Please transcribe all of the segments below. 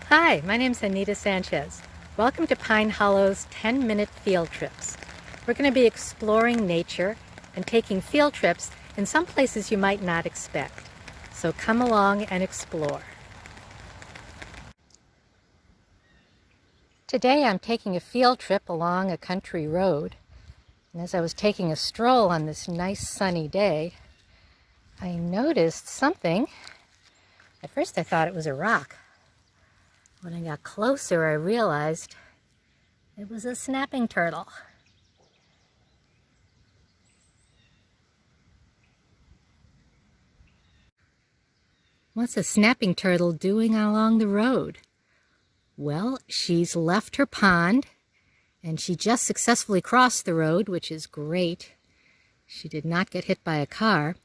Hi, my name's Anita Sanchez. Welcome to Pine Hollow's 10-minute field trips. We're going to be exploring nature and taking field trips in some places you might not expect. So come along and explore. Today I'm taking a field trip along a country road. And as I was taking a stroll on this nice sunny day, I noticed something. At first I thought it was a rock. When I got closer, I realized it was a snapping turtle. What's a snapping turtle doing along the road? Well, she's left her pond, and she just successfully crossed the road, which is great. She did not get hit by a car.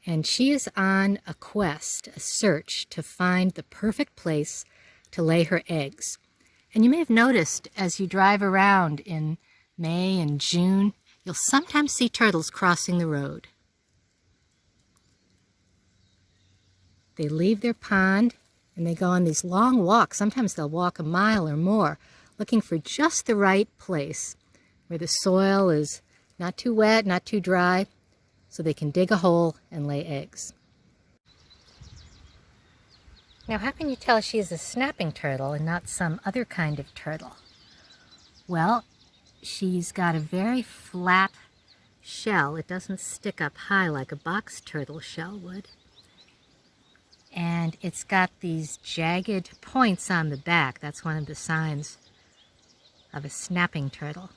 And she is on a quest, a search to find the perfect place to lay her eggs. And you may have noticed as you drive around in May and June, you'll sometimes see turtles crossing the road. They leave their pond and they go on these long walks. Sometimes they'll walk a mile or more, looking for just the right place where the soil is not too wet, not too dry, so they can dig a hole and lay eggs. Now, how can you tell she's a snapping turtle and not some other kind of turtle? Well, she's got a very flat shell. It doesn't stick up high like a box turtle shell would. And it's got these jagged points on the back. That's one of the signs of a snapping turtle.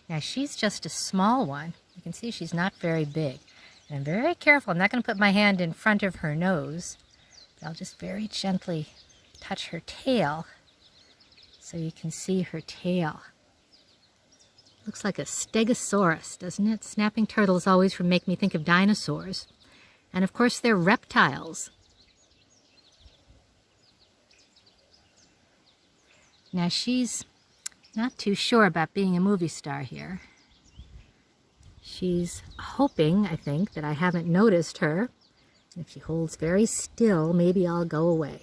Now, she's just a small one. You can see she's not very big. And I'm very careful. I'm not going to put my hand in front of her nose. I'll just very gently touch her tail so you can see her tail. Looks like a stegosaurus, doesn't it? Snapping turtles always make me think of dinosaurs. And of course, they're reptiles. Now, she's not too sure about being a movie star here. She's hoping, I think, that I haven't noticed her. If she holds very still, maybe I'll go away.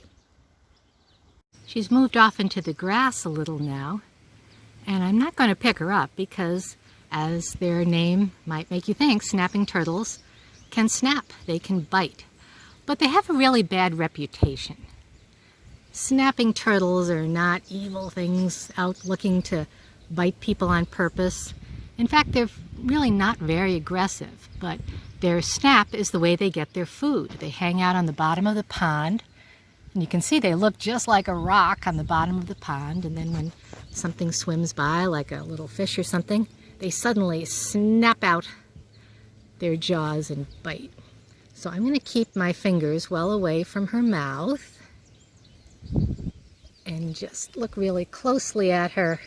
She's moved off into the grass a little now, and I'm not going to pick her up because, as their name might make you think, snapping turtles can snap. They can bite. But they have a really bad reputation. Snapping turtles are not evil things out looking to bite people on purpose. In fact, they're really not very aggressive, but their snap is the way they get their food. They hang out on the bottom of the pond, and you can see they look just like a rock on the bottom of the pond, and then when something swims by, like a little fish or something, they suddenly snap out their jaws and bite. So I'm going to keep my fingers well away from her mouth and just look really closely at her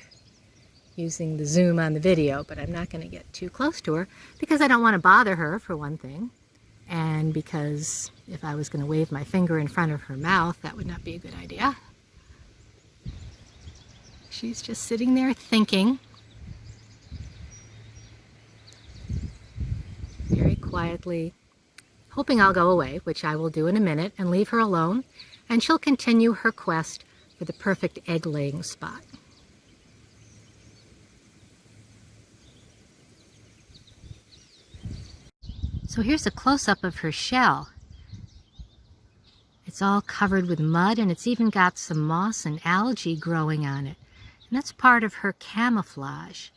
using the zoom on the video, but I'm not going to get too close to her because I don't want to bother her, for one thing, and because if I was going to wave my finger in front of her mouth, that would not be a good idea. She's just sitting there thinking very quietly, hoping I'll go away, which I will do in a minute, and leave her alone, and she'll continue her quest for the perfect egg-laying spot. So here's a close-up of her shell. It's all covered with mud, and it's even got some moss and algae growing on it. And that's part of her camouflage.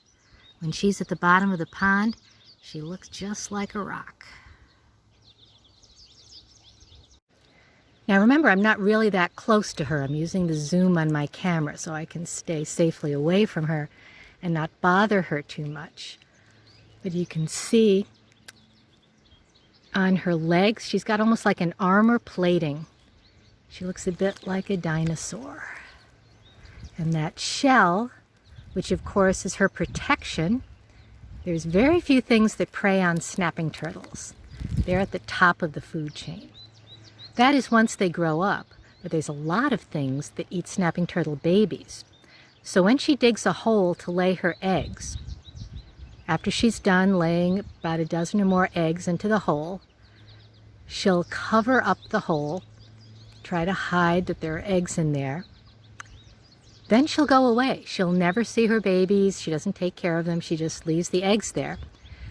When she's at the bottom of the pond, she looks just like a rock. Now remember, I'm not really that close to her. I'm using the zoom on my camera so I can stay safely away from her and not bother her too much. But you can see on her legs, she's got almost like an armor plating. She looks a bit like a dinosaur. And that shell, which of course is her protection, there's very few things that prey on snapping turtles. They're at the top of the food chain. That is once they grow up, but there's a lot of things that eat snapping turtle babies. So when she digs a hole to lay her eggs, after she's done laying about a dozen or more eggs into the hole, she'll cover up the hole try to hide that there are eggs in there. Then she'll go away. She'll never see her babies. She doesn't take care of them. She just leaves the eggs there.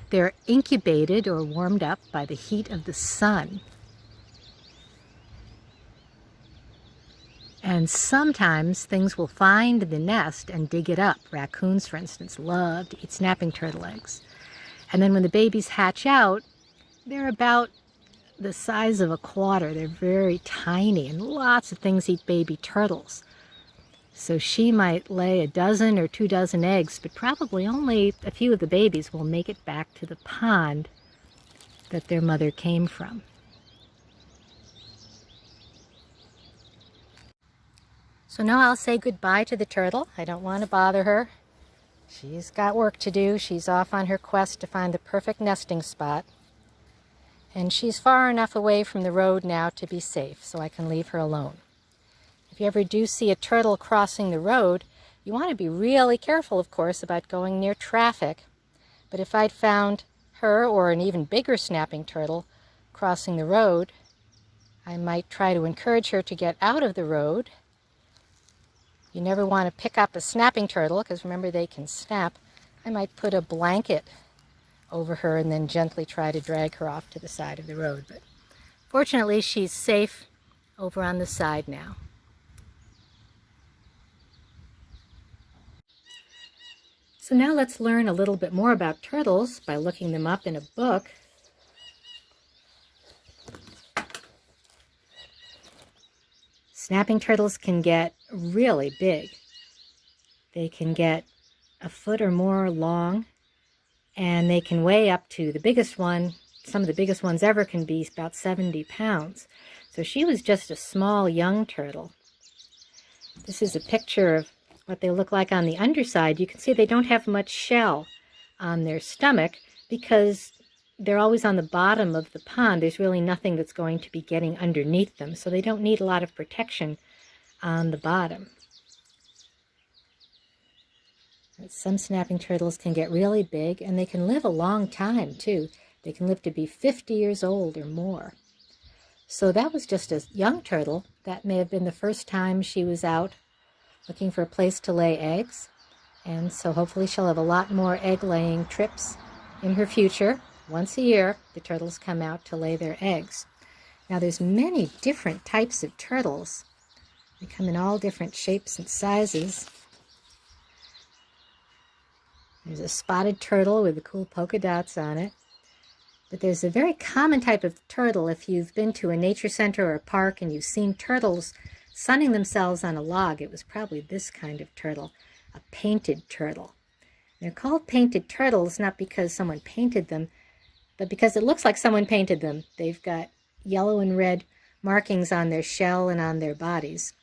They're incubated or warmed up by the heat of the sun. And sometimes things will find the nest and dig it up. Raccoons, for instance, love to eat snapping turtle eggs. And then when the babies hatch out, they're about the size of a quarter. They're very tiny, and lots of things eat baby turtles. So she might lay a dozen or 2 dozen eggs, but probably only a few of the babies will make it back to the pond that their mother came from. So now I'll say goodbye to the turtle. I don't want to bother her. She's got work to do. She's off on her quest to find the perfect nesting spot. And she's far enough away from the road now to be safe, so I can leave her alone. If you ever do see a turtle crossing the road, you want to be really careful, of course, about going near traffic. But if I'd found her or an even bigger snapping turtle crossing the road, I might try to encourage her to get out of the road. You never want to pick up a snapping turtle, because remember, they can snap. I might put a blanket over her and then gently try to drag her off to the side of the road. But fortunately, she's safe over on the side now. So now let's learn a little bit more about turtles by looking them up in a book. Snapping turtles can get really big. They can get a foot or more long, and they can weigh up to, the biggest one, some of the biggest ones ever can be about 70 pounds. So she was just a small young turtle. This is a picture of what they look like on the underside. You can see they don't have much shell on their stomach because they're always on the bottom of the pond. There's really nothing that's going to be getting underneath them, so they don't need a lot of protection on the bottom. Some snapping turtles can get really big, and they can live a long time too. They can live to be 50 years old or more. So that was just a young turtle. That may have been the first time she was out looking for a place to lay eggs. And so hopefully she'll have a lot more egg-laying trips in her future. Once a year, the turtles come out to lay their eggs. Now there's many different types of turtles. They come in all different shapes and sizes. There's a spotted turtle with the cool polka dots on it. But there's a very common type of turtle. If you've been to a nature center or a park and you've seen turtles sunning themselves on a log, it was probably this kind of turtle, a painted turtle. They're called painted turtles not because someone painted them, but because it looks like someone painted them. They've got yellow and red markings on their shell and on their bodies.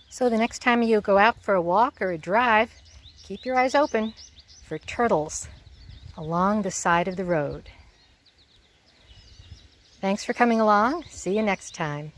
So the next time you go out for a walk or a drive, keep your eyes open for turtles along the side of the road. Thanks for coming along. See you next time.